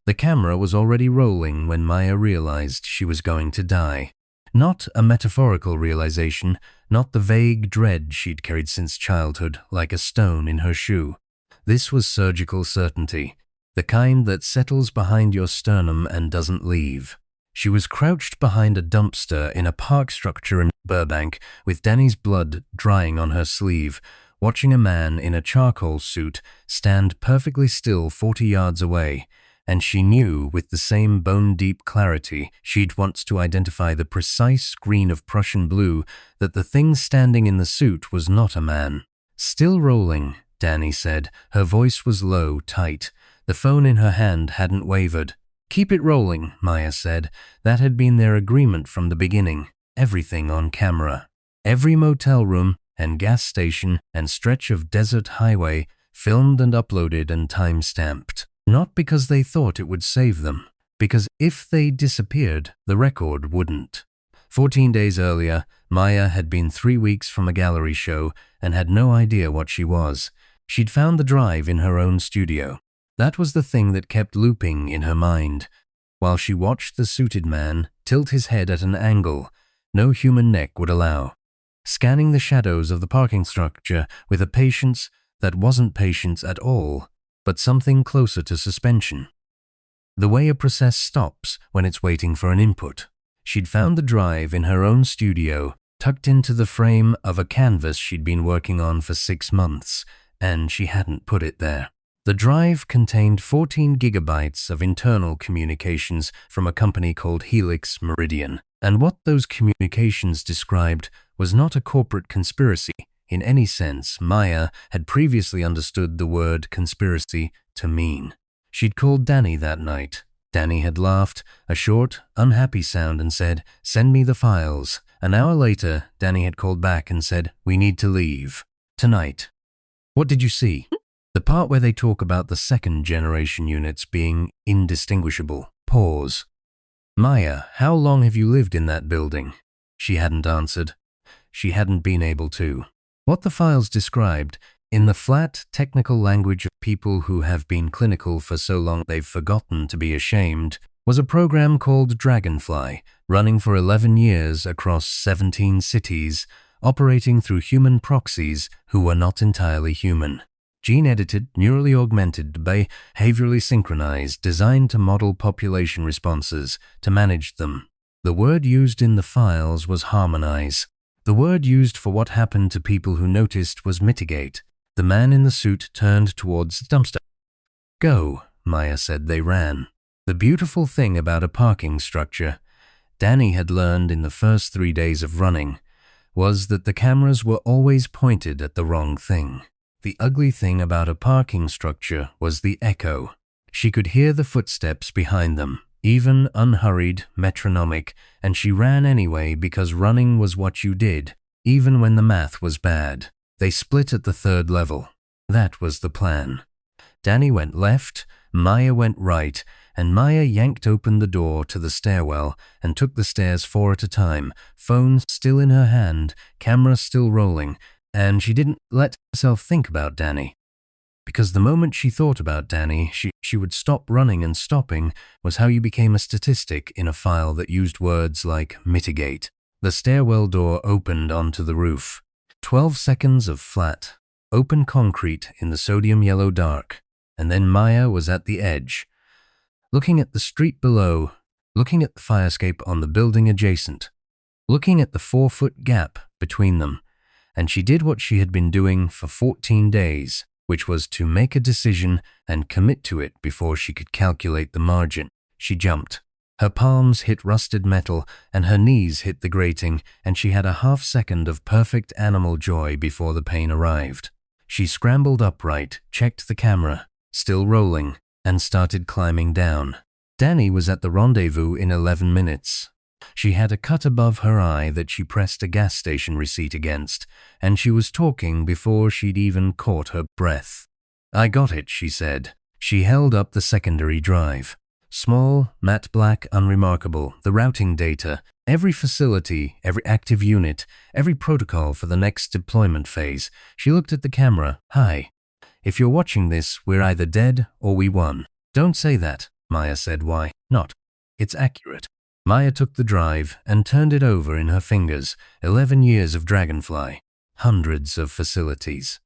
The camera was already rolling when Maya realized she was going to die. Not a metaphorical realization, not the vague dread she'd carried since childhood, like a stone in her shoe. This was surgical certainty, the kind that settles behind your sternum and doesn't leave. She was crouched behind a dumpster in a park structure in Burbank, with Danny's blood drying on her sleeve, watching a man in a charcoal suit stand perfectly still 40 yards away, and she knew with the same bone-deep clarity she'd once to identify the precise green of Prussian blue that the thing standing in the suit was not a man. "Still rolling," Danny said. Her voice was low, tight. The phone in her hand hadn't wavered. "Keep it rolling," Maya said. That had been their agreement from the beginning. Everything on camera. Every motel room and gas station and stretch of desert highway filmed and uploaded and time-stamped. Not because they thought it would save them, because if they disappeared, the record wouldn't. 14 days earlier, Maya had been 3 weeks from a gallery show and had no idea what she was. She'd found the drive in her own studio. That was the thing that kept looping in her mind. While she watched the suited man tilt his head at an angle no human neck would allow, scanning the shadows of the parking structure with a patience that wasn't patience at all, but something closer to suspension. The way a process stops when it's waiting for an input. She'd found the drive in her own studio, tucked into the frame of a canvas she'd been working on for 6 months, and she hadn't put it there. The drive contained 14 gigabytes of internal communications from a company called Helix Meridian, and what those communications described was not a corporate conspiracy. In any sense, Maya had previously understood the word conspiracy to mean. She'd called Danny that night. Danny had laughed, a short, unhappy sound, and said, "Send me the files." An hour later, Danny had called back and said, "We need to leave. Tonight." "What did you see?" "The part where they talk about the second-generation units being indistinguishable." Pause. "Maya, how long have you lived in that building?" She hadn't answered. She hadn't been able to. What the files described, in the flat, technical language of people who have been clinical for so long they've forgotten to be ashamed, was a program called Dragonfly, running for 11 years across 17 cities, operating through human proxies who were not entirely human. Gene-edited, neurally augmented, behaviorally synchronized, designed to model population responses, to manage them. The word used in the files was harmonize. The word used for what happened to people who noticed was mitigate. The man in the suit turned towards the dumpster. "Go," Maya said. They ran. The beautiful thing about a parking structure, Danny had learned in the first 3 days of running, was that the cameras were always pointed at the wrong thing. The ugly thing about a parking structure was the echo. She could hear the footsteps behind them, even unhurried, metronomic, and she ran anyway because running was what you did, even when the math was bad. They split at the 3rd level. That was the plan. Danny went left, Maya went right, and Maya yanked open the door to the stairwell and took the stairs 4 at a time, phone still in her hand, camera still rolling, and she didn't let herself think about Danny. Because the moment she thought about Danny, she would stop running, and stopping was how you became a statistic in a file that used words like mitigate. The stairwell door opened onto the roof. 12 seconds of flat, open concrete in the sodium yellow dark, and then Maya was at the edge, looking at the street below, looking at the fire escape on the building adjacent, looking at the 4-foot gap between them, and she did what she had been doing for 14 days, which was to make a decision and commit to it before she could calculate the margin. She jumped. Her palms hit rusted metal, and her knees hit the grating, and she had a half-second of perfect animal joy before the pain arrived. She scrambled upright, checked the camera, still rolling, and started climbing down. Danny was at the rendezvous in 11 minutes. She had a cut above her eye that she pressed a gas station receipt against, and she was talking before she'd even caught her breath. "I got it," she said. She held up the secondary drive. Small, matte black, unremarkable, the routing data, every facility, every active unit, every protocol for the next deployment phase. She looked at the camera. "Hi. If you're watching this, we're either dead or we won." "Don't say that." Maya said. Why not? It's accurate. Maya took the drive and turned it over in her fingers. 11 years of Dragonfly. Hundreds of facilities.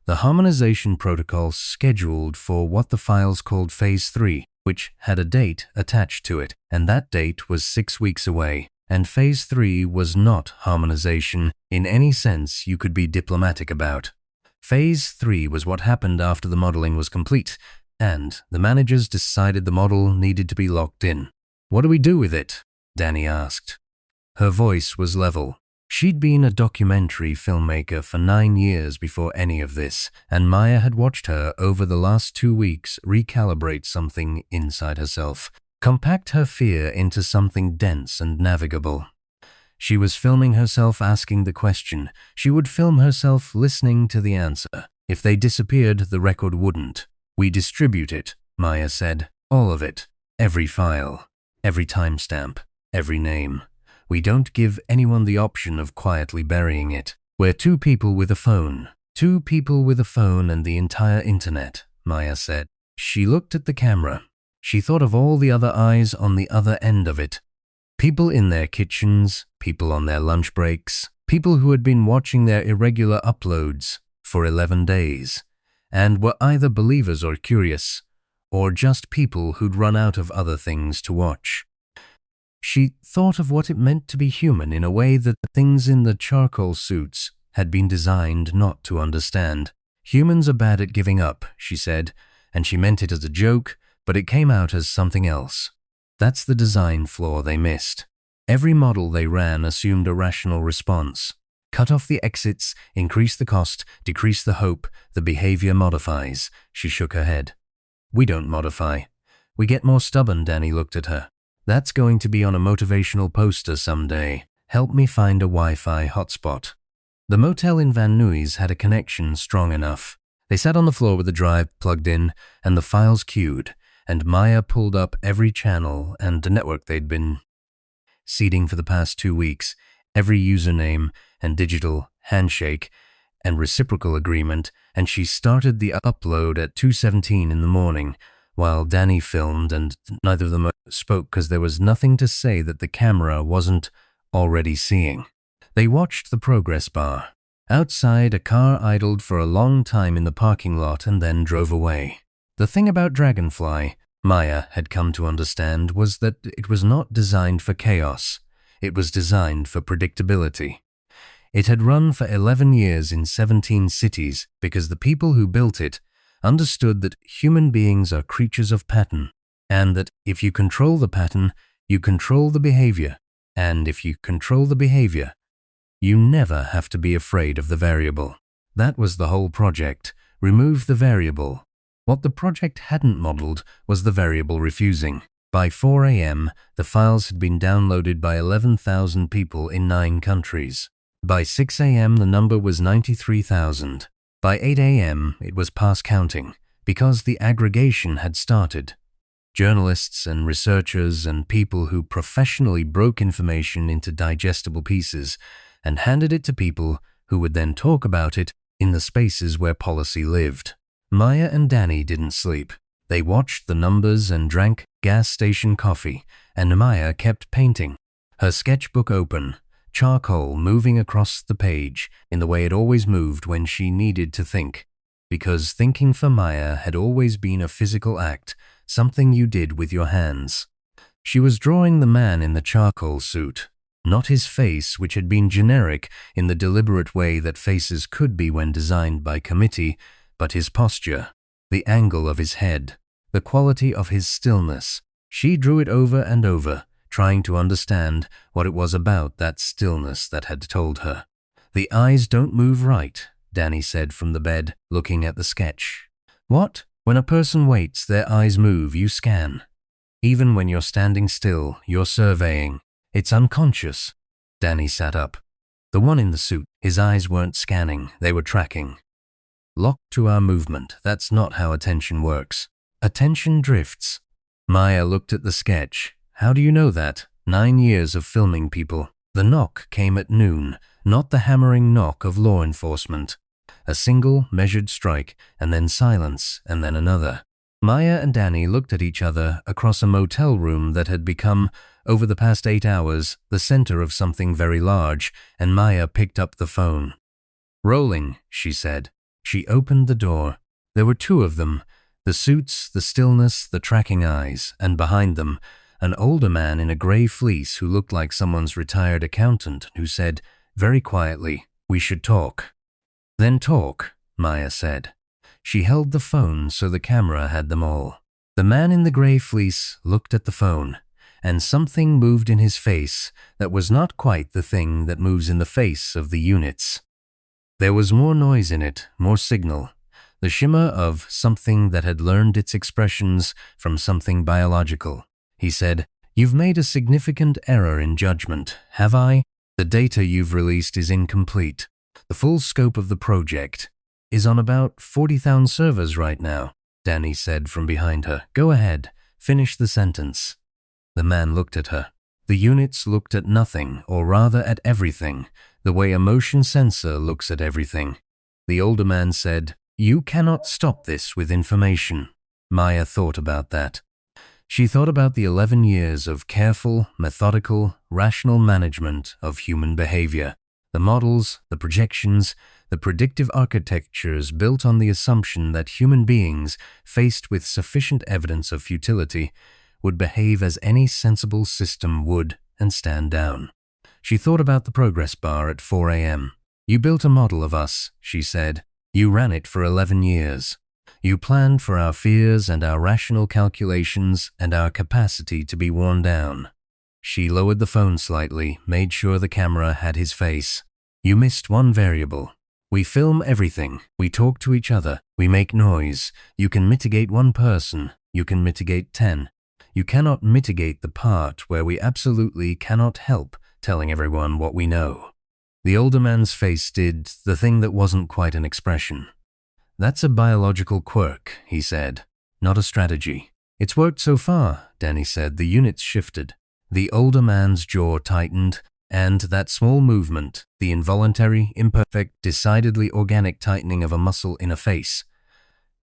The harmonization protocol scheduled for what the files called Phase 3, which had a date attached to it, and that date was 6 weeks away. And Phase 3 was not harmonization in any sense you could be diplomatic about. Phase 3 was what happened after the modeling was complete, and the managers decided the model needed to be locked in. What do we do with it? Danny asked. Her voice was level. She'd been a documentary filmmaker for 9 years before any of this, and Maya had watched her over the last 2 weeks recalibrate something inside herself, compact her fear into something dense and navigable. She was filming herself asking the question. She would film herself listening to the answer. If they disappeared, the record wouldn't. We distribute it, Maya said. All of it. Every file. Every timestamp. Every name. We don't give anyone the option of quietly burying it. We're 2 people with a phone. 2 people with a phone and the entire internet, Maya said. She looked at the camera. She thought of all the other eyes on the other end of it. People in their kitchens, people on their lunch breaks, people who had been watching their irregular uploads for 11 days, and were either believers or curious, or just people who'd run out of other things to watch. She thought of what it meant to be human in a way that the things in the charcoal suits had been designed not to understand. Humans are bad at giving up, she said, and she meant it as a joke, but it came out as something else. That's the design flaw they missed. Every model they ran assumed a rational response. Cut off the exits, increase the cost, decrease the hope, the behavior modifies. She shook her head. We don't modify. We get more stubborn, Danny looked at her. That's going to be on a motivational poster someday. Help me find a Wi-Fi hotspot. The motel in Van Nuys had a connection strong enough. They sat on the floor with the drive plugged in and the files queued, and Maya pulled up every channel and the network they'd been seeding for the past 2 weeks, every username and digital handshake and reciprocal agreement, and she started the upload at 2:17 in the morning, while Danny filmed, and neither of them spoke because there was nothing to say that the camera wasn't already seeing. They watched the progress bar. Outside, a car idled for a long time in the parking lot and then drove away. The thing about Dragonfly, Maya had come to understand, was that it was not designed for chaos. It was designed for predictability. It had run for 11 years in 17 cities because the people who built it understood that human beings are creatures of pattern, and that if you control the pattern, you control the behavior, and if you control the behavior, you never have to be afraid of the variable. That was the whole project. Remove the variable. What the project hadn't modeled was the variable refusing. By 4 a.m., the files had been downloaded by 11,000 people in 9 countries. By 6 a.m., the number was 93,000. By 8 a.m., it was past counting, because the aggregation had started. Journalists and researchers and people who professionally broke information into digestible pieces and handed it to people who would then talk about it in the spaces where policy lived. Maya and Danny didn't sleep. They watched the numbers and drank gas station coffee, and Maya kept painting, her sketchbook open, charcoal moving across the page in the way it always moved when she needed to think, because thinking for Maya had always been a physical act, something you did with your hands. She was drawing the man in the charcoal suit, not his face, which had been generic in the deliberate way that faces could be when designed by committee, but his posture, the angle of his head, the quality of his stillness. She drew it over and over, trying to understand what it was about that stillness that had told her. The eyes don't move right, Danny said from the bed, looking at the sketch. What? When a person waits, their eyes move, you scan. Even when you're standing still, you're surveying. It's unconscious. Danny sat up. The one in the suit, his eyes weren't scanning, they were tracking. Locked to our movement, that's not how attention works. Attention drifts. Maya looked at the sketch. How do you know that? 9 years of filming people. The knock came at noon, not the hammering knock of law enforcement. A single, measured strike, and then silence, and then another. Maya and Danny looked at each other across a motel room that had become, over the past 8 hours, the center of something very large, and Maya picked up the phone. "Rolling," she said. She opened the door. There were two of them, the suits, the stillness, the tracking eyes, and behind them, an older man in a gray fleece who looked like someone's retired accountant who said, very quietly, "We should talk." "Then talk," Maya said. She held the phone so the camera had them all. The man in the gray fleece looked at the phone, and something moved in his face that was not quite the thing that moves in the face of the units. There was more noise in it, more signal, the shimmer of something that had learned its expressions from something biological. He said, "You've made a significant error in judgment, have I? The data you've released is incomplete. The full scope of the project is on about 40,000 servers right now," Danny said from behind her. "Go ahead, finish the sentence." The man looked at her. The units looked at nothing, or rather at everything, the way a motion sensor looks at everything. The older man said, "You cannot stop this with information." Maya thought about that. She thought about the 11 years of careful, methodical, rational management of human behavior. The models, the projections, the predictive architectures built on the assumption that human beings, faced with sufficient evidence of futility, would behave as any sensible system would and stand down. She thought about the progress bar at 4 a.m. "You built a model of us," she said. "You ran it for 11 years. You planned for our fears and our rational calculations and our capacity to be worn down." She lowered the phone slightly, made sure the camera had his face. "You missed one variable. We film everything. We talk to each other. We make noise. You can mitigate one person. You can mitigate 10. You cannot mitigate the part where we absolutely cannot help telling everyone what we know." The older man's face did the thing that wasn't quite an expression. "That's a biological quirk," he said, "not a strategy." "It's worked so far," Danny said. The units shifted. The older man's jaw tightened, and that small movement, the involuntary, imperfect, decidedly organic tightening of a muscle in a face,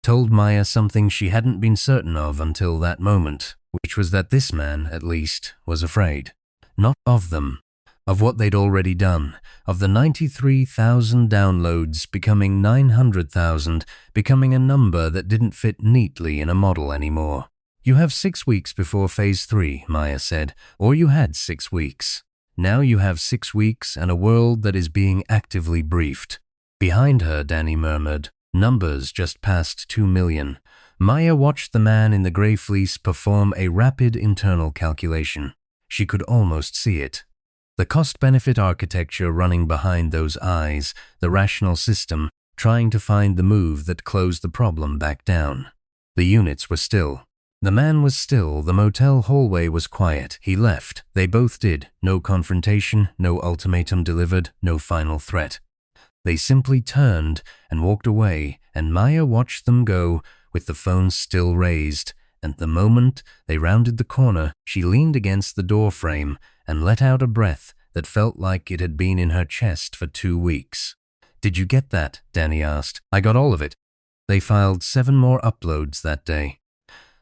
told Maya something she hadn't been certain of until that moment, which was that this man, at least, was afraid. Not of them, of what they'd already done, of the 93,000 downloads becoming 900,000, becoming a number that didn't fit neatly in a model anymore. "You have 6 weeks before Phase 3, Maya said, "or you had 6 weeks. Now you have 6 weeks and a world that is being actively briefed." Behind her, Danny murmured, "Numbers just past 2 million. Maya watched the man in the gray fleece perform a rapid internal calculation. She could almost see it. The cost-benefit architecture running behind those eyes, the rational system, trying to find the move that closed the problem back down. The units were still. The man was still. The motel hallway was quiet. He left. They both did. No confrontation, no ultimatum delivered, no final threat. They simply turned and walked away, and Maya watched them go, with the phone still raised, and the moment they rounded the corner, she leaned against the door frame and let out a breath that felt like it had been in her chest for 2 weeks. "Did you get that?" Danny asked. "I got all of it." They filed 7 more uploads that day.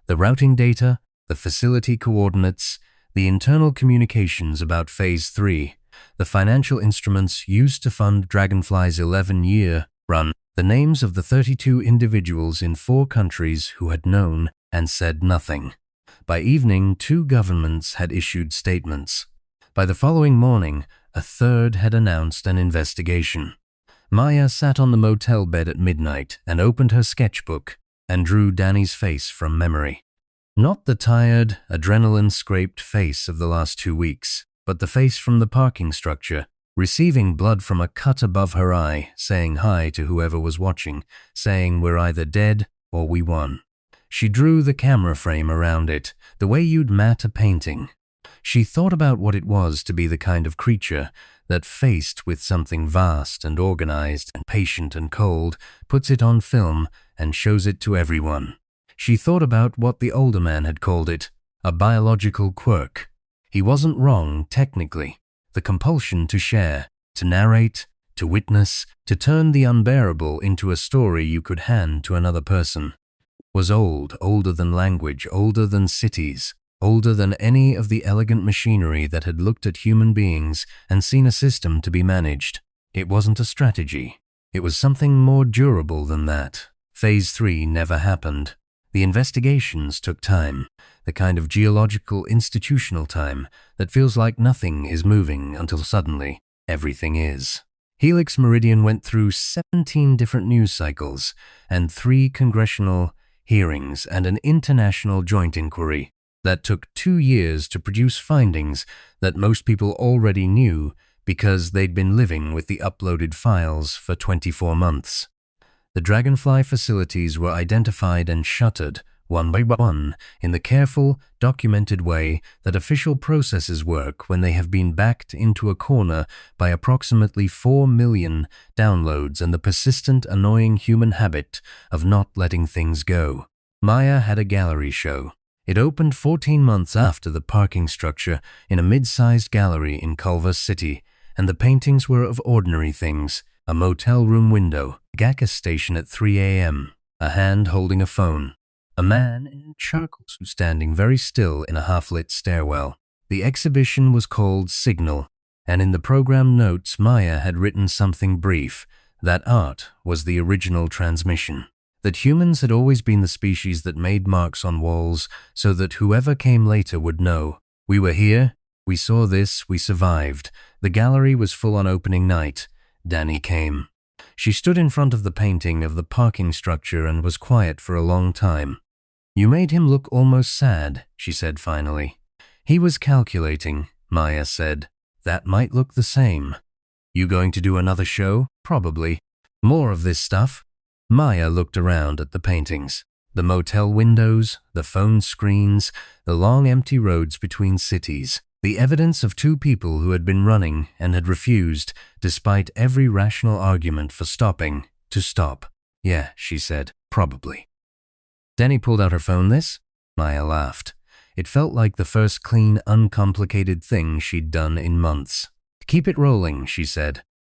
The routing data, the facility coordinates, the internal communications about Phase 3, the financial instruments used to fund Dragonfly's 11-year run, the names of the 32 individuals in 4 countries who had known and said nothing. By evening, 2 governments had issued statements. By the following morning, a 3rd had announced an investigation. Maya sat on the motel bed at midnight and opened her sketchbook and drew Danny's face from memory. Not the tired, adrenaline-scraped face of the last 2 weeks, but the face from the parking structure, receiving blood from a cut above her eye, saying hi to whoever was watching, saying we're either dead or we won. She drew the camera frame around it, the way you'd mat a painting. She thought about what it was to be the kind of creature that, faced with something vast and organized and patient and cold, puts it on film and shows it to everyone. She thought about what the older man had called it, a biological quirk. He wasn't wrong, technically. The compulsion to share, to narrate, to witness, to turn the unbearable into a story you could hand to another person. was old, older than language, older than cities, older than any of the elegant machinery that had looked at human beings and seen a system to be managed. It wasn't a strategy. It was something more durable than that. Phase 3 never happened. The investigations took time, the kind of geological institutional time that feels like nothing is moving until suddenly everything is. Helix Meridian went through 17 different news cycles and 3 congressional hearings and an international joint inquiry that took 2 years to produce findings that most people already knew because they'd been living with the uploaded files for 24 months. The Dragonfly facilities were identified and shuttered, one by one, in the careful, documented way that official processes work when they have been backed into a corner by approximately 4 million downloads and the persistent, annoying human habit of not letting things go. Maya had a gallery show. It opened 14 months after the parking structure in a mid-sized gallery in Culver City, and the paintings were of ordinary things: a motel room window, a gas station at 3 a.m., a hand holding a phone, a man in a charcoal suit standing very still in a half-lit stairwell. The exhibition was called Signal, and in the program notes Maya had written something brief: that art was the original transmission. That humans had always been the species that made marks on walls so that whoever came later would know. We were here, we saw this, we survived. The gallery was full on opening night. Danny came. She stood in front of the painting of the parking structure and was quiet for a long time. "You made him look almost sad," she said finally. "He was calculating," Maya said. "That might look the same." "You going to do another show?" "Probably. More of this stuff?" Maya looked around at the paintings. The motel windows, the phone screens, the long empty roads between cities. The evidence of 2 people who had been running and had refused, despite every rational argument for stopping, to stop. "Yeah," she said, "probably." Danny pulled out her phone. "This?" Maya laughed. It felt like the first clean, uncomplicated thing she'd done in months. "Keep it rolling," she said.